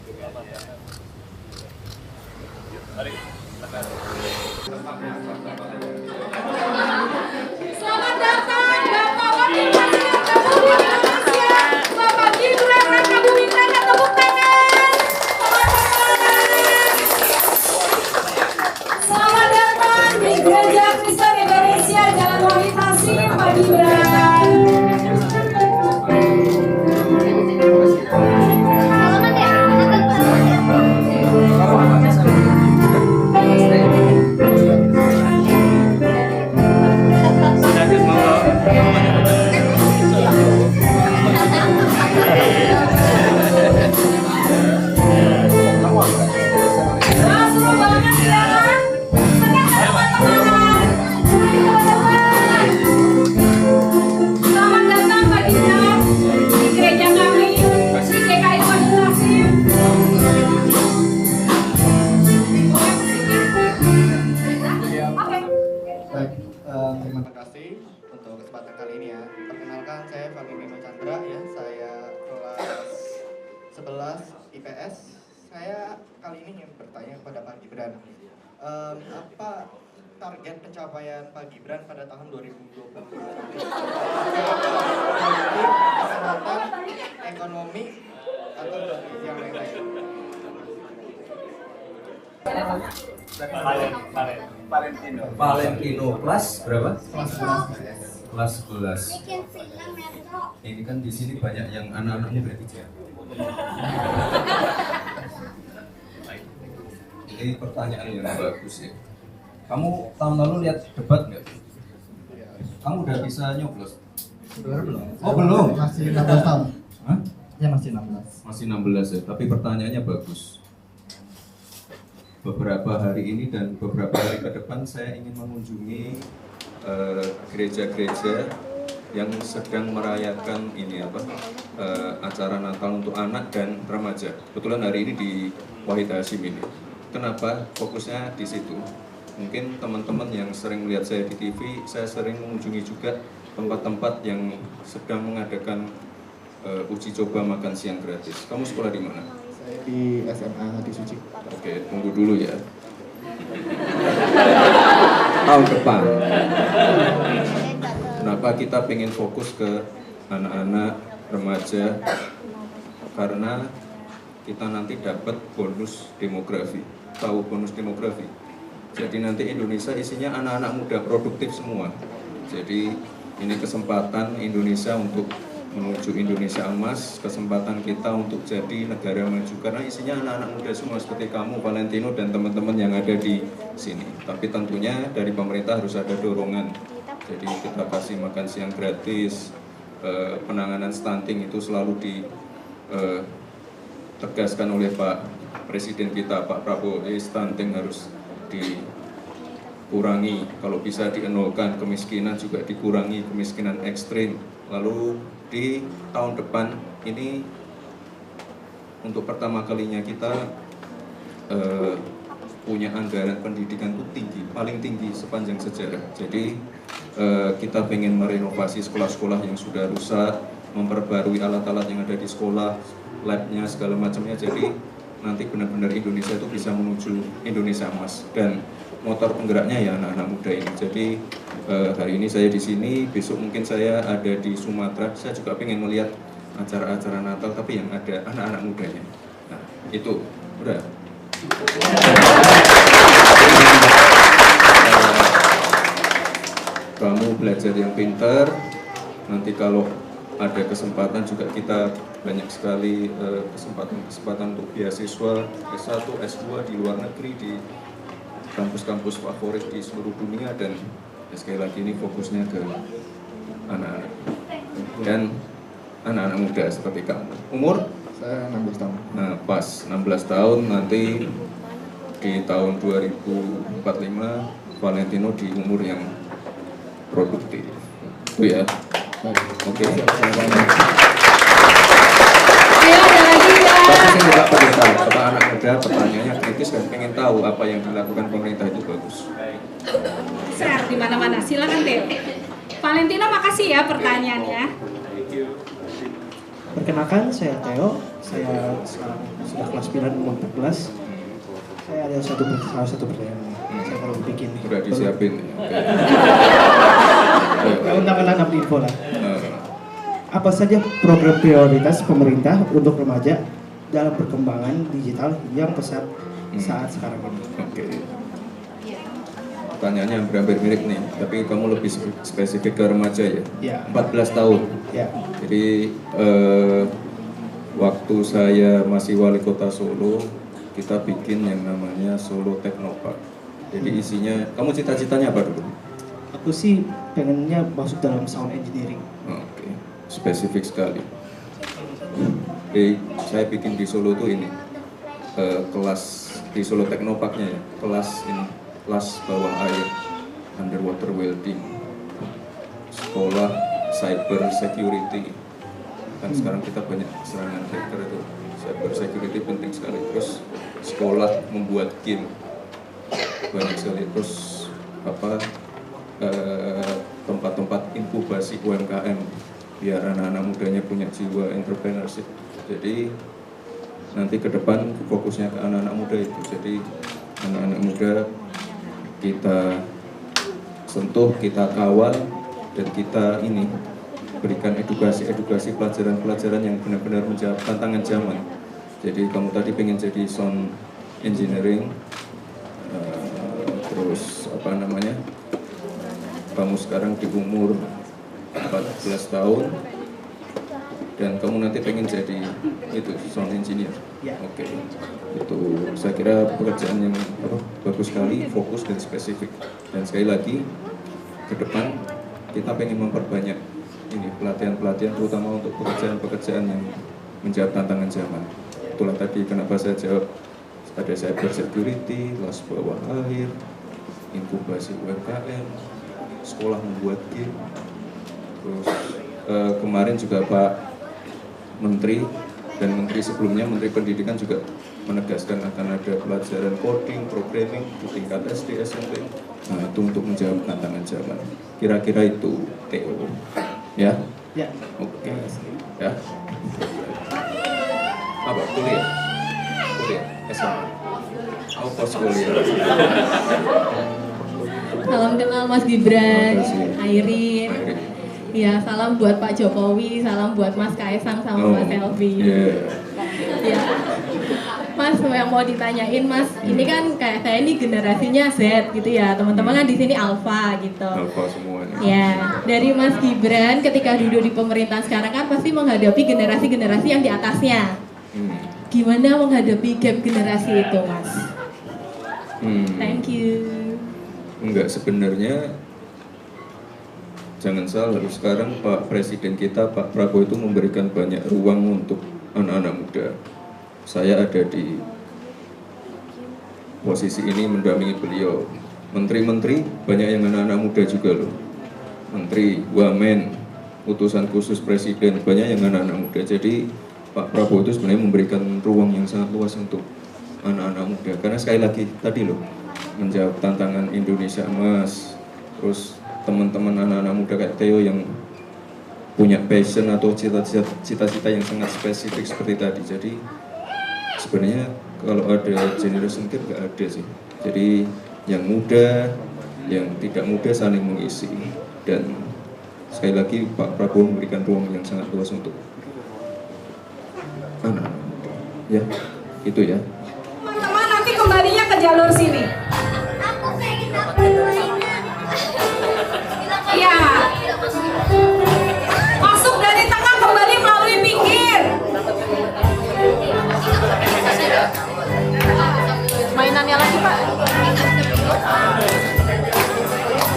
Selamat datang Bapak Wakil Presiden Republik Indonesia, Bapak Gibran Rakabuming Raka, tepuk tangan. Selamat datang di Gereja Kristen Indonesia Jalan Wahid Hasim, Pak Gibran. Terima kasih untuk kesempatan kali ini ya. Perkenalkan, saya Fahmi Chandra ya. Saya kelas 11 IPS. Saya kali ini ingin bertanya kepada Pak Gibran. Apa target pencapaian Pak Gibran pada tahun 2020? Politik, kesehatan, ekonomi, atau yang lain-lain? Valentino kelas berapa? Kelas 11. Kelas 11. Ini kan di sini banyak yang anak-anaknya berarti ya. Ini pertanyaan yang bagus ya. Kamu tahun lalu lihat debat nggak? Kamu udah bisa nyoblos? Belum. Oh belum? Masih 16 tahun. Hah? Ya masih 16. Masih 16 ya. Tapi pertanyaannya bagus. Beberapa hari ini dan beberapa hari ke depan saya ingin mengunjungi gereja-gereja yang sedang merayakan ini acara Natal untuk anak dan remaja. Kebetulan hari ini di Wahid Hasim ini. Kenapa fokusnya di situ? Mungkin teman-teman yang sering melihat saya di TV, saya sering mengunjungi juga tempat-tempat yang sedang mengadakan uji coba makan siang gratis. Kamu sekolah di mana? Saya di SMA Hati Suci. Oke, tunggu dulu ya. Tahun depan. Kenapa kita pengen fokus ke anak-anak remaja? Karena kita nanti dapat bonus demografi. Tahu bonus demografi? Jadi nanti Indonesia isinya anak-anak muda produktif semua. Jadi ini kesempatan Indonesia untuk menuju Indonesia emas, kesempatan kita untuk jadi negara maju karena isinya anak-anak muda semua seperti kamu, Valentino dan teman-teman yang ada di sini. Tapi tentunya dari pemerintah harus ada dorongan. Jadi kita kasih makan siang gratis, penanganan stunting itu selalu ditegaskan oleh Pak Presiden kita, Pak Prabowo. Stunting harus dikurangi, kalau bisa dienolkan, kemiskinan juga dikurangi, kemiskinan ekstrim. Lalu di tahun depan ini untuk pertama kalinya kita punya anggaran pendidikan itu tinggi, paling tinggi sepanjang sejarah. Jadi kita pengen merenovasi sekolah-sekolah yang sudah rusak, memperbarui alat-alat yang ada di sekolah, labnya segala macamnya. Jadi nanti benar-benar Indonesia itu bisa menuju Indonesia emas dan motor penggeraknya ya anak-anak muda ini. Jadi hari ini saya di sini, besok mungkin saya ada di Sumatera. Saya juga pengen melihat acara-acara Natal tapi yang ada anak-anak mudanya. Nah, itu udah. Kamu belajar yang pintar. Nanti kalau ada kesempatan juga kita banyak sekali kesempatan untuk beasiswa S1, S2 di luar negeri, di kampus-kampus favorit di seluruh dunia. Dan sekali lagi ini fokusnya ke anak-anak dan anak-anak muda seperti kamu. Umur? Saya 16 tahun. Nah, pas 16 tahun nanti di tahun 2045 Valentino di umur yang produktif. Itu ya. Oke. Ayo ada lagi ya. Tapi saya juga pada anak muda pertanyaannya kritis dan pengen tahu apa yang dilakukan pemerintah itu bagus. Share di mana-mana. Silakan deh. Valentino, makasih ya pertanyaannya. Perkenalkan, saya Theo. Saya sekarang sudah kelas 9 mau berkelas. Saya ada salah satu pertanyaan. Saya baru bikin nih. Udah disiapin. Ya, undangan anak info lah. Apa saja program prioritas pemerintah untuk remaja dalam perkembangan digital yang pesat saat sekarang ini? Oke. Pertanyaannya hampir mirip nih, tapi kamu lebih spesifik ke remaja ya? Ya. 14 tahun. Ya. Jadi waktu saya masih wali kota Solo, kita bikin yang namanya Solo Technopark. Jadi isinya, kamu cita-citanya apa dulu? Aku sih pengennya masuk dalam sound engineering. Oke, spesifik sekali. Jadi saya bikin di Solo tuh ini kelas di Solo Technoparknya ya, kelas ini. Kelas bawah air, underwater welding, sekolah cyber security. Kan sekarang kita banyak serangan hacker itu, cyber security penting sekali. Terus sekolah membuat game banyak sekali. Terus tempat-tempat inkubasi UMKM biar anak-anak mudanya punya jiwa entrepreneurship. Jadi nanti ke depan fokusnya ke anak-anak muda itu. Jadi anak-anak muda kita sentuh, kita kawal, dan kita ini berikan edukasi pelajaran-pelajaran yang benar-benar menjawab tantangan zaman. Jadi kamu tadi pengen jadi sound engineering, terus kamu sekarang di umur 14 tahun dan kamu nanti pengen jadi itu sound engineer. Oke. Itu saya kira pekerjaan yang bagus sekali, fokus dan spesifik. Dan sekali lagi ke depan kita pengen memperbanyak ini pelatihan-pelatihan terutama untuk pekerjaan-pekerjaan yang menjawab tantangan zaman. Itulah tadi kenapa saya jawab ada cyber security, kelas bawah air, inkubasi UMKM, sekolah membuat game. Terus kemarin juga Pak Menteri dan Menteri sebelumnya, Menteri Pendidikan juga menegaskan akan ada pelajaran coding, programming di tingkat SD, SMP. Nah itu untuk menjawab tantangan zaman. Kira-kira itu Theo. Ya? Ya. Oke. Ya. Apa? Kuliah? Kuliah? SMA? Oh, pos kuliah. Salam kenal Mas Gibran, Terima kasih. Airin. Ya, salam buat Pak Jokowi, salam buat Mas Kaisang sama Mas Selvi. Ya. Mas, yang mau ditanyain Mas, ini kan kayak saya ini generasinya Z gitu ya, teman-teman kan di sini Alpha gitu. Alpha semuanya. Ya, dari Mas Gibran ketika duduk di pemerintahan sekarang kan pasti menghadapi generasi-generasi yang di atasnya. Gimana menghadapi gap generasi itu, Mas? Thank you. Enggak, sebenarnya jangan salah, sekarang Pak Presiden kita, Pak Prabowo itu memberikan banyak ruang untuk anak-anak muda. Saya ada di posisi ini mendampingi beliau. Menteri-menteri banyak yang anak-anak muda juga loh. Menteri, wamen, utusan khusus presiden banyak yang anak-anak muda. Jadi Pak Prabowo itu sebenarnya memberikan ruang yang sangat luas untuk anak-anak muda. Karena sekali lagi tadi loh, menjawab tantangan Indonesia Emas. Terus teman-teman anak-anak muda kayak Theo yang punya passion atau cita-cita yang sangat spesifik seperti tadi. Jadi sebenarnya kalau ada generation gap nggak ada sih. Jadi yang muda, yang tidak muda saling mengisi. Dan sekali lagi Pak Prabowo memberikan ruang yang sangat luas untuk anak-anak muda. Ya, itu ya. Teman-teman nanti kembalinya ke jalur sini. Iya. Masuk dari tengah kembali melalui pinggir. Mainannya lagi, Pak.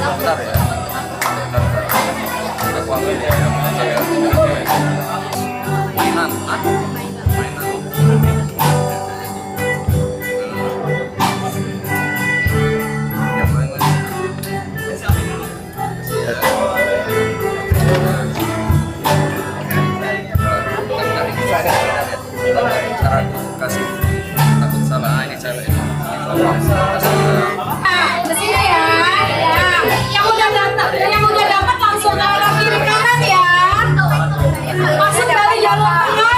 Bentar ya. Aku ambil ya. Mainan. Kasih takut salah ini cewek. Kesini ya. Yang udah dapat langsung arah kiri kanan ya. Masuk dari jalur tengah.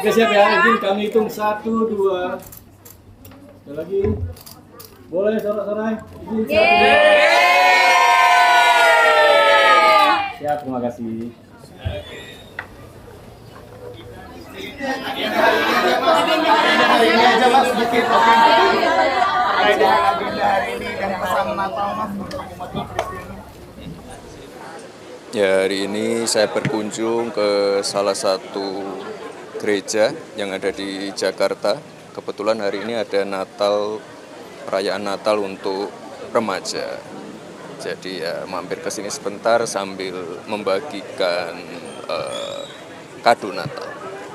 Oke siap ya, izin kami hitung 1, 2. Sekali lagi. Boleh sorak-sorai. Izin 1, 2. Siap, terima kasih. Hari ini aja Mas, sedikit oke. Agenda hari ini dan pesan Natal Mas untuk umat Kristiani. Ya, hari ini saya berkunjung ke salah satu gereja yang ada di Jakarta. Kebetulan hari ini ada perayaan Natal untuk remaja. Jadi ya mampir ke sini sebentar sambil membagikan kado Natal.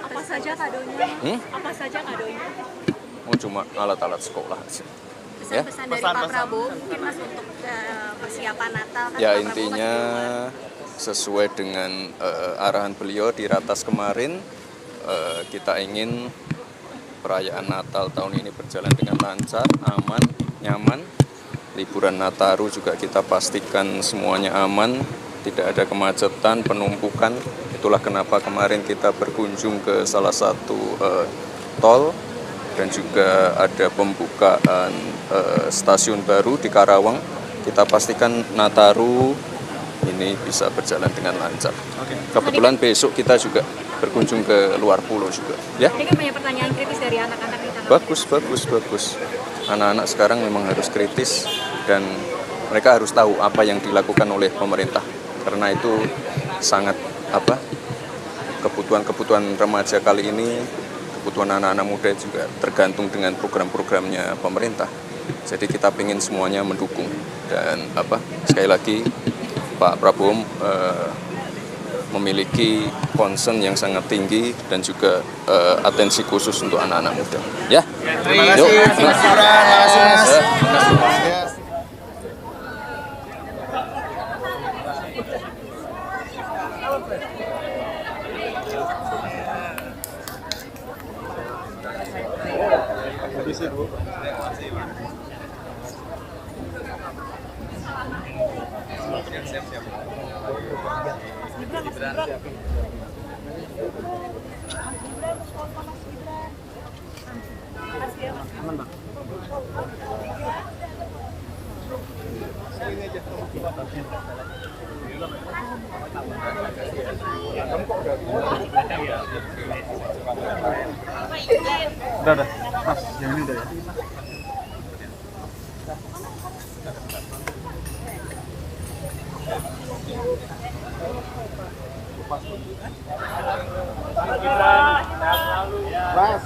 Apa saja kadonya? Apa saja kadonya? Oh, cuma alat-alat sekolah aja. Pesan-pesan dari Pak Prabowo mungkin Mas untuk persiapan Natal. Kan Ya Pak intinya sesuai dengan arahan beliau di Ratas kemarin, kita ingin perayaan Natal tahun ini berjalan dengan lancar, aman, nyaman. Liburan Nataru juga kita pastikan semuanya aman, tidak ada kemacetan, penumpukan. Itulah kenapa kemarin kita berkunjung ke salah satu tol dan juga ada pembukaan stasiun baru di Karawang. Kita pastikan Nataru ini bisa berjalan dengan lancar. Kebetulan besok kita juga berkunjung ke luar pulau juga. Ya. Ini kan banyak pertanyaan kritis dari anak-anak di tanah. Bagus. Anak-anak sekarang memang harus kritis dan mereka harus tahu apa yang dilakukan oleh pemerintah. Karena itu sangat kebutuhan remaja kali ini, kebutuhan anak-anak muda juga tergantung dengan program-programnya pemerintah. Jadi kita ingin semuanya mendukung dan sekali lagi Pak Prabowo memiliki concern yang sangat tinggi dan juga atensi khusus untuk anak-anak muda. Ya. Terima kasih Mas Gibran, terima kasih Mas. Udah. Mas, yang ini udah ya. Mas.